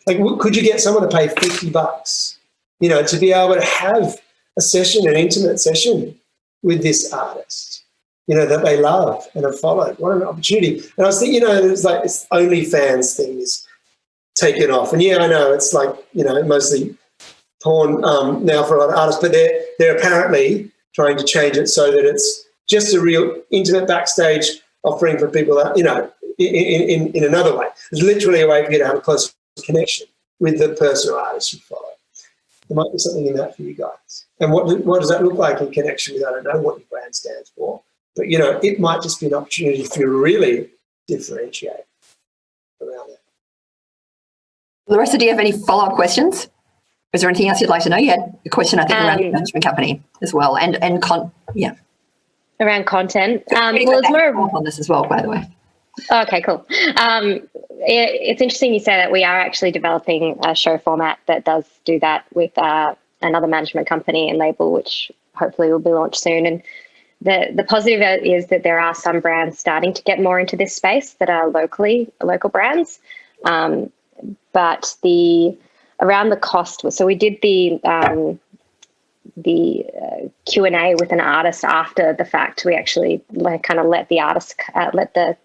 it. Could you get someone to pay $50, to be able to have a session, an intimate session with this artist, that they love and have followed? What an opportunity. And I was thinking, there's this OnlyFans thing is taken off. And I know it's mostly porn now for a lot of artists, but they're apparently trying to change it so that it's just a real intimate backstage offering for people that, in another way. It's literally a way for you to have a close connection with the person or artist you follow. There might be something in that for you guys. And what does that look like in connection with, I don't know what your brand stands for, but, it might just be an opportunity for you to really differentiate around that. Larissa, do you have any follow-up questions? Is there anything else you'd like to know? You had a question, I think, around your management company as well, around content. It's more on this as well, by the way. Okay, cool. It's interesting you say that. We are actually developing a show format that does do that with another management company and label, which hopefully will be launched soon. And the positive is that there are some brands starting to get more into this space that are local brands. But around the cost, so we did the Q&A with an artist after the fact. We actually kind of let the artist, let the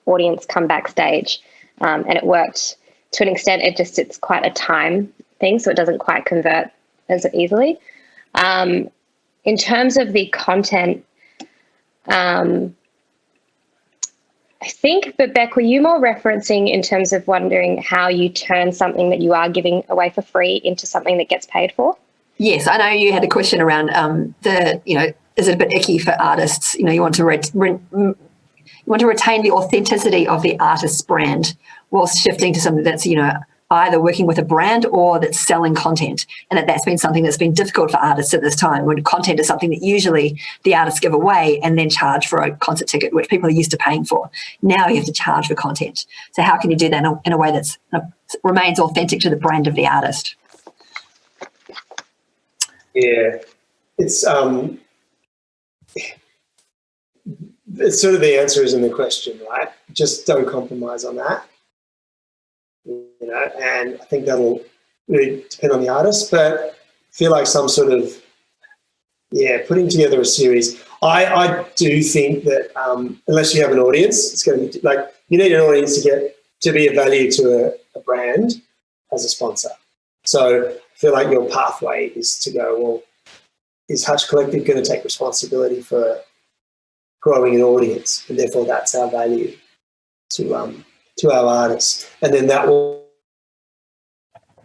audience come backstage, and it worked to an extent. It's quite a time thing, so it doesn't quite convert as easily. In terms of the content, I think, but Beck, were you more referencing in terms of wondering how you turn something that you are giving away for free into something that gets paid for? Yes, I know you had a question around is it a bit icky for artists? You want to retain the authenticity of the artist's brand whilst shifting to something that's, either working with a brand or that's selling content. And that's been something that's been difficult for artists at this time, when content is something that usually the artists give away and then charge for a concert ticket, which people are used to paying for. Now you have to charge for content. So how can you do that in a way that remains authentic to the brand of the artist? Yeah, it's sort of the answer is in the question, right? Just don't compromise on that, and I think that'll really depend on the artist, but I feel like some sort of, putting together a series. I do think that unless you have an audience, it's going to be you need an audience to be of value to a brand as a sponsor. So I feel like your pathway is to go, well, is Hutch Collective going to take responsibility for growing an audience, and therefore that's our value to our artists, and then that will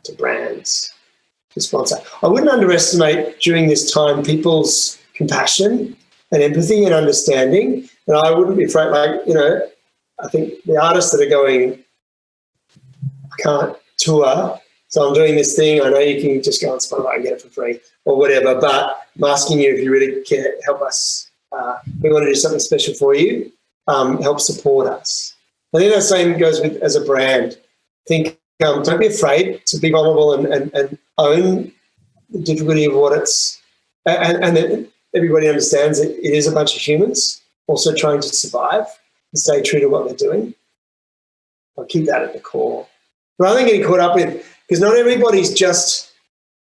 to brands to sponsor. I wouldn't underestimate during this time people's compassion and empathy and understanding, and I wouldn't be afraid. I think the artists that are going, I can't tour So I'm doing this thing. I know you can just go on Spotify and get it for free or whatever, but I'm asking you if you really care, help us. We want to do something special for you. Help support us. I think the same goes with as a brand. Think, don't be afraid to be vulnerable and own the difficulty of what it's, and that everybody understands that it is a bunch of humans also trying to survive and stay true to what they're doing. I'll keep that at the core. Rather than getting caught up with, because not everybody's just,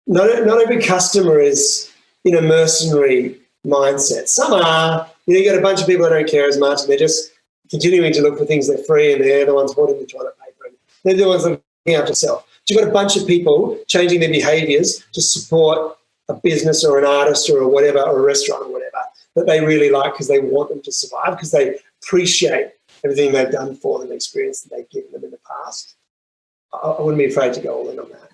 not every customer is in a mercenary mindset. Some are, you get a bunch of people that don't care as much and they're just continuing to look for things that are free and they're the ones hoarding the toilet paper. They're the ones looking after self. But you've got a bunch of people changing their behaviours to support a business or an artist or whatever, or a restaurant or whatever, that they really like because they want them to survive, because they appreciate everything they've done for them, the experience that they've given them in the past. I wouldn't be afraid to go all in on that.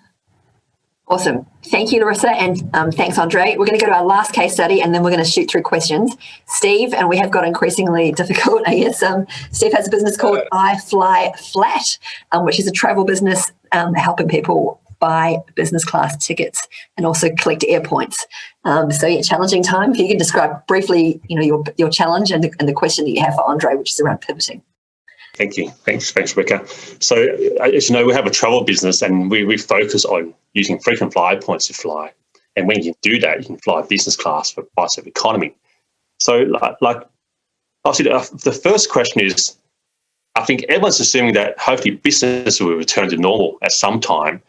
Awesome. Thank you, Larissa, and thanks, Andre. We're going to go to our last case study and then we're going to shoot through questions. Steve, and we have got increasingly difficult, I guess. Steve has a business called I Fly Flat, which is a travel business helping people buy business class tickets and also collect air points. So, yeah, challenging time. If you can describe briefly, your challenge and the question that you have for Andre, which is around pivoting. Thank you. Thanks, Rebekah. So, as you know, we have a travel business and we focus on using frequent flyer points to fly. And when you do that, you can fly business class for price of economy. So, obviously, the first question is, I think everyone's assuming that hopefully business will return to normal at some time.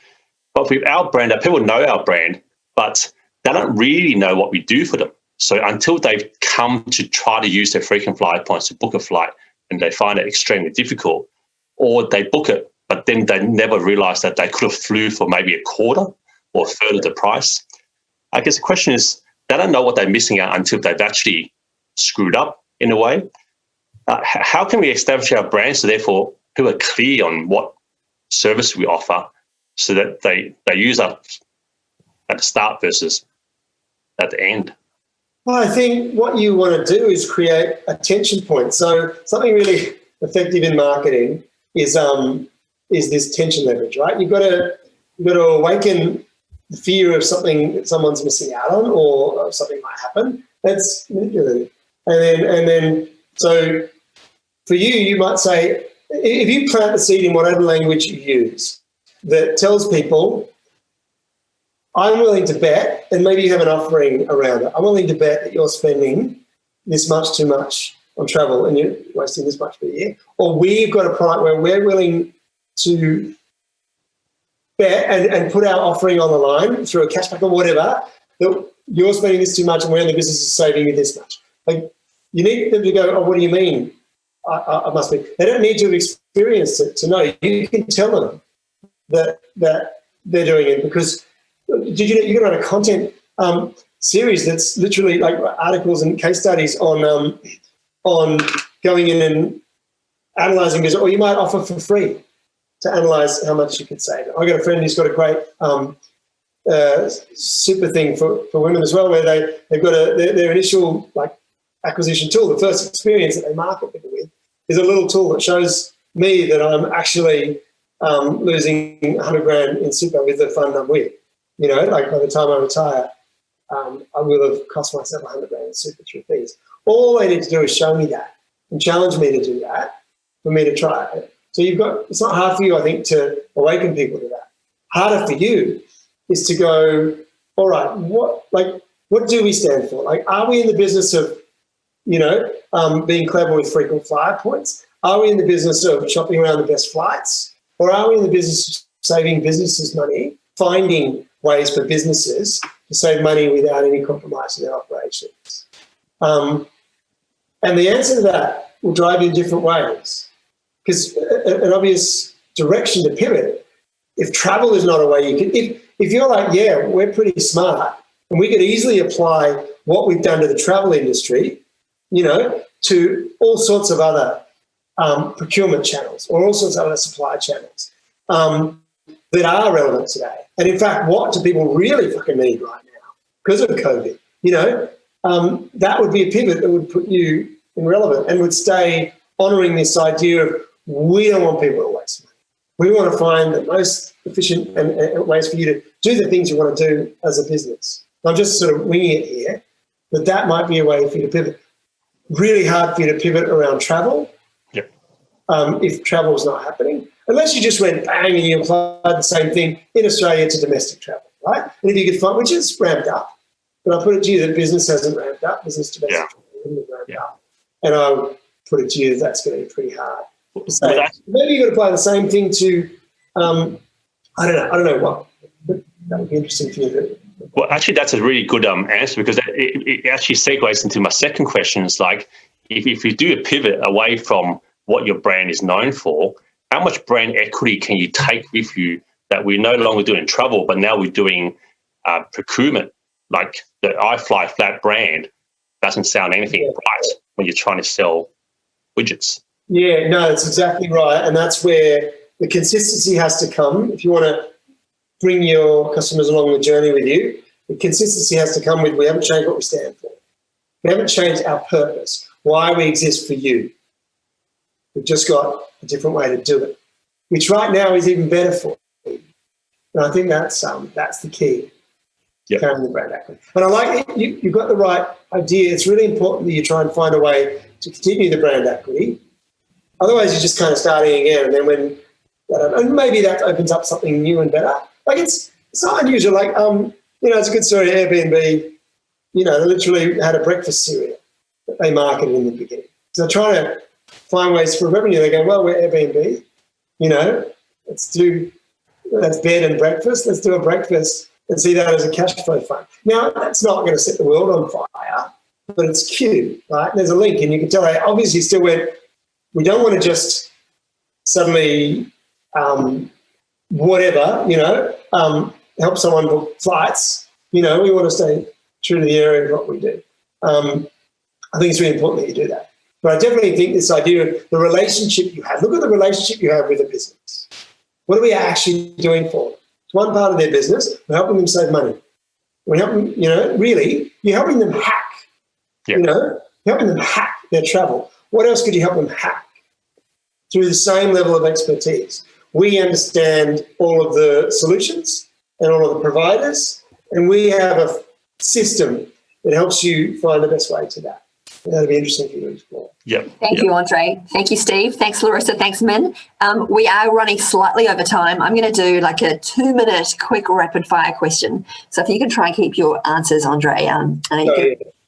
But with our brand, people know our brand, but they don't really know what we do for them. So until they've come to try to use their frequent flyer points to book a flight, and they find it extremely difficult, or they book it, but then they never realise that they could have flew for maybe a quarter or a third of the price. I guess the question is, they don't know what they're missing out until they've actually screwed up in a way. How can we establish our brand so therefore people are clear on what service we offer so that they use us at the start versus at the end? Well, I think what you want to do is create a tension point. So something really effective in marketing is this tension leverage, right? You've got to awaken the fear of something that someone's missing out on, or something might happen. That's manipulative. And then so for you, you might say, if you plant the seed in whatever language you use that tells people, I'm willing to bet, and maybe you have an offering around it, I'm willing to bet that you're spending this much too much on travel and you're wasting this much per year. Or we've got a product where we're willing to bet and put our offering on the line through a cashback or whatever, that you're spending this too much and we're in the business of saving you this much. Like, you need them to go, oh, what do you mean? I must be. They don't need to have experienced it to know. You can tell them that they're doing it, because you can run a content series that's literally like articles and case studies on going in and analysing business, or you might offer for free to analyse how much you could save. I've got a friend who's got a great super thing for women as well, where they've got their initial acquisition tool. The first experience that they market people with is a little tool that shows me that I'm actually losing 100 grand in super with the fund I'm with. By the time I retire, I will have cost myself 100 grand in super through fees. All they need to do is show me that and challenge me to do that for me to try it. So it's not hard for you, I think, to awaken people to that. Harder for you is to go, all right, what do we stand for? Are we in the business of, being clever with frequent flyer points? Are we in the business of shopping around the best flights? Or are we in the business of saving businesses money, finding ways for businesses to save money without any compromise in their operations? And the answer to that will drive you in different ways, because an obvious direction to pivot, if travel is not a way you can, if you're like, yeah, we're pretty smart and we could easily apply what we've done to the travel industry, to all sorts of other procurement channels or all sorts of other supply channels that are relevant today. And in fact, what do people really fucking need right now because of COVID? That would be a pivot that would put you in relevant and would stay honouring this idea of, we don't want people to waste money. We want to find the most efficient and ways for you to do the things you want to do as a business. I'm just sort of winging it here, but that might be a way for you to pivot. Really hard for you to pivot around travel. Yep. If travel's not happening, unless you just went bang and you applied the same thing in Australia to domestic travel, right? And if you could find, which is ramped up, but I'll put it to you that business hasn't ramped up, business domestic travel hasn't ramped up. And I'll put it to you that's going to be pretty hard. So maybe you got to apply the same thing to, I don't know what, but that would be interesting for you to. Well, actually, that's a really good answer, because it actually segues into my second question. It's like, if you do a pivot away from what your brand is known for, how much brand equity can you take with you that we're no longer doing travel, but now we're doing procurement? Like the I Fly Flat brand doesn't sound anything right when you're trying to sell widgets. Yeah, no, that's exactly right. And that's where the consistency has to come. If you want to bring your customers along the journey with you, the consistency has to come with, we haven't changed what we stand for. We haven't changed our purpose, why we exist for you. We've just got a different way to do it, which right now is even better for you. And I think that's the key. Yep. Carrying the brand equity. And I like it. You've got the right idea. It's really important that you try and find a way to continue the brand equity. Otherwise, you're just kind of starting again. And then when, and maybe that opens up something new and better. Like it's not unusual. Like, it's a good story. Airbnb, they literally had a breakfast cereal that they marketed in the beginning. So they're trying to find ways for revenue. They go, well, we're Airbnb, that's bed and breakfast. Let's do a breakfast and see that as a cash flow fund. Now, that's not going to set the world on fire, but it's cute, right? There's a link, and you can tell they obviously still went, we don't want to just suddenly, help someone book flights. We want to stay true to the area of what we do. I think it's really important that you do that. But I definitely think this idea of the relationship you have, look at the relationship you have with a business. What are we actually doing for them? It's one part of their business. We're helping them save money. We're helping, really, you're helping them hack, helping them hack their travel. What else could you help them hack? Through the same level of expertise. We understand all of the solutions and all of the providers, and we have a system that helps you find the best way to that. And that'll be interesting for you to explore. Thank you, Andre. Thank you, Steve. Thanks, Larissa. Thanks, Min. We are running slightly over time. I'm going to do like a 2-minute quick rapid fire question. So if you can try and keep your answers, Andre,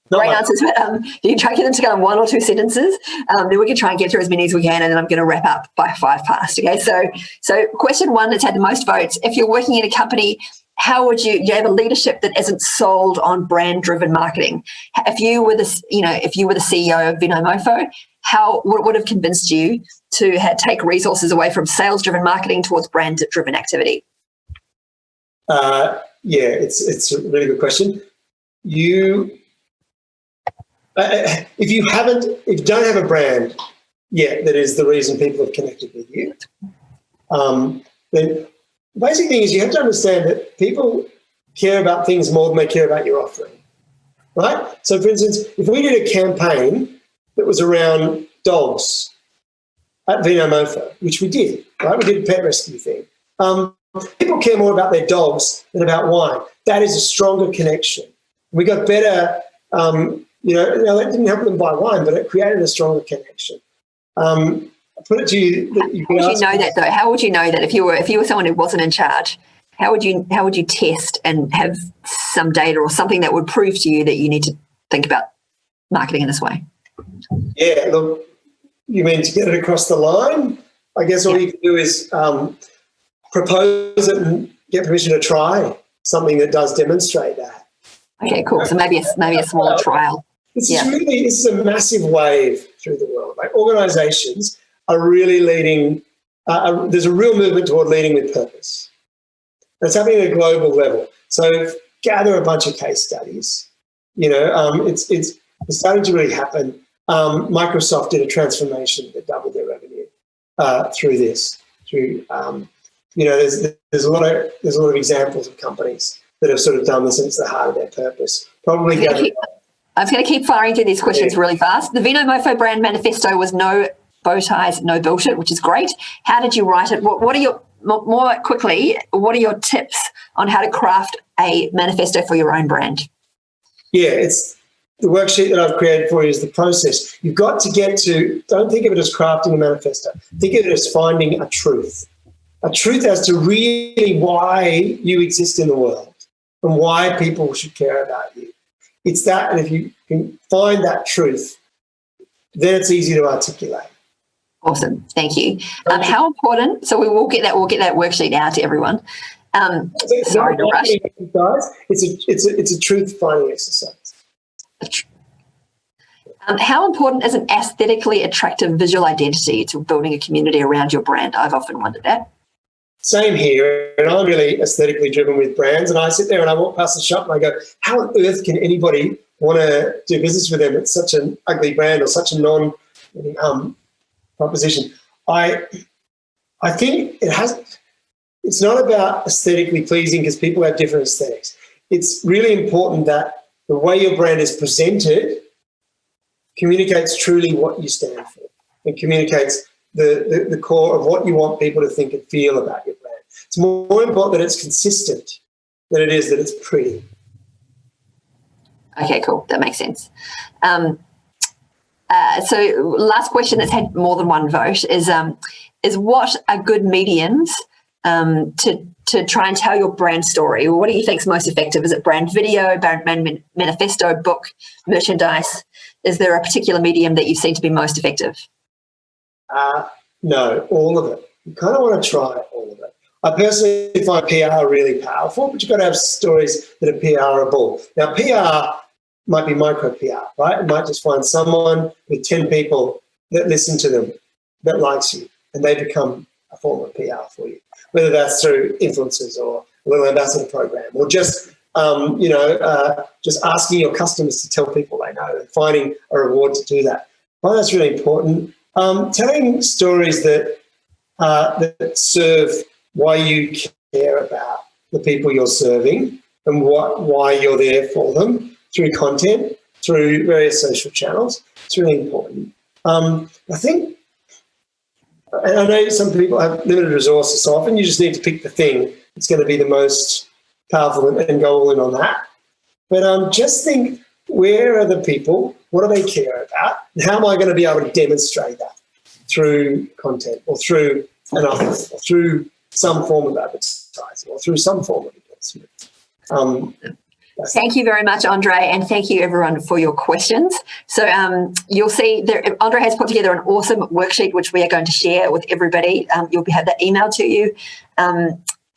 great answers, but you can try and get them to go in 1 or 2 sentences. Then we can try and get through as many as we can, and then I'm going to wrap up by 5 past. Okay, so question 1 that's had the most votes. If you're working in a company, how would you have a leadership that isn't sold on brand-driven marketing? If you were the CEO of Vinomofo, what would have convinced you to take resources away from sales-driven marketing towards brand-driven activity? It's a really good question. If you don't have a brand yet that is the reason people have connected with you, then the basic thing is you have to understand that people care about things more than they care about your offering, right? So, for instance, if we did a campaign that was around dogs at Vinomofo, which we did, right? We did a pet rescue thing. People care more about their dogs than about wine. That is a stronger connection. We got better, that didn't help them buy wine, but it created a stronger connection. I put it to you that you can ask. How would you know that, though? How would you know that if you were someone who wasn't in charge? How would you test and have some data or something that would prove to you that you need to think about marketing in this way? Yeah, look, you mean to get it across the line? I guess all you can do is propose it and get permission to try something that does demonstrate that. Okay, cool. So maybe a smaller trial. This is a massive wave through the world. Like organisations are really leading. There's a real movement toward leading with purpose. That's happening at a global level. So gather a bunch of case studies. It's starting to really happen. Microsoft did a transformation that doubled their revenue through this. There's a lot of examples of companies that have sort of done this, and it's the heart of their purpose. I'm going to keep firing through these questions really fast. The Vinomofo brand manifesto was know bow ties, no bullshit, which is great. How did you write it? What are your, more quickly, what are your tips on how to craft a manifesto for your own brand? Yeah, it's the worksheet that I've created for you is the process. You've got to get to, don't think of it as crafting a manifesto. Think of it as finding a truth as to really why you exist in the world and why people should care about you. It's that, and if you can find that truth, then it's easy to articulate. Awesome, thank you. How important? So we will get that. We'll get that worksheet out to everyone. Sorry to rush. It's a truth finding exercise. How important is an aesthetically attractive visual identity to building a community around your brand? I've often wondered that. Same here, and I'm really aesthetically driven with brands, and I sit there and I walk past the shop and I go, how on earth can anybody want to do business with them? It's such an ugly brand or such a non-proposition. I think it's not about aesthetically pleasing because people have different aesthetics. It's really important that the way your brand is presented communicates truly what you stand for and communicates the core of what you want people to think and feel about your brand. It's more important that it's consistent than it is that it's pretty. Okay, cool. That makes sense. So last question that's had more than one vote is what are good mediums to try and tell your brand story? What do you think is most effective? Is it brand video, brand manifesto, book, merchandise? Is there a particular medium that you've seen to be most effective? No, all of it. You kind of want to try all of it. I personally find PR really powerful, but you've got to have stories that are PRable. Now, PR might be micro PR, right? It might just find someone with 10 people that listen to them that likes you, and they become a form of PR for you, whether that's through influencers or a little ambassador program or just just asking your customers to tell people they know and finding a reward to do that. Well, that's really important. Telling stories that serve why you care about the people you're serving and why you're there for them through content, through various social channels. It's really important. I think, and I know some people have limited resources, so often you just need to pick the thing that's going to be the most powerful and go all in on that. But just think, where are the people? What do they care about? And how am I going to be able to demonstrate that through content or through an offer or through some form of advertising or through some form of investment? Thank you very much, Andre, and thank you everyone for your questions. So you'll see there, Andre has put together an awesome worksheet which we are going to share with everybody. You'll have that emailed to you,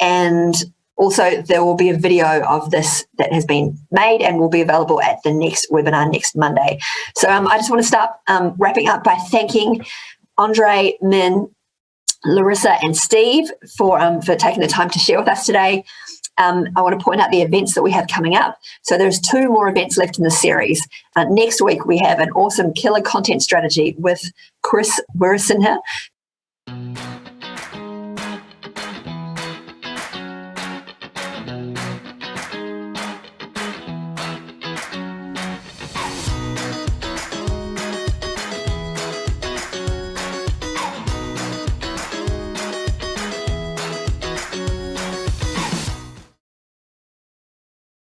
and also there will be a video of this that has been made and will be available at the next webinar next Monday. So I just want to start wrapping up by thanking Andre, Min, Larissa, and Steve for taking the time to share with us today. I want to point out the events that we have coming up. So there's 2 more events left in the series. Next week, we have an awesome killer content strategy with Chris Wirasinha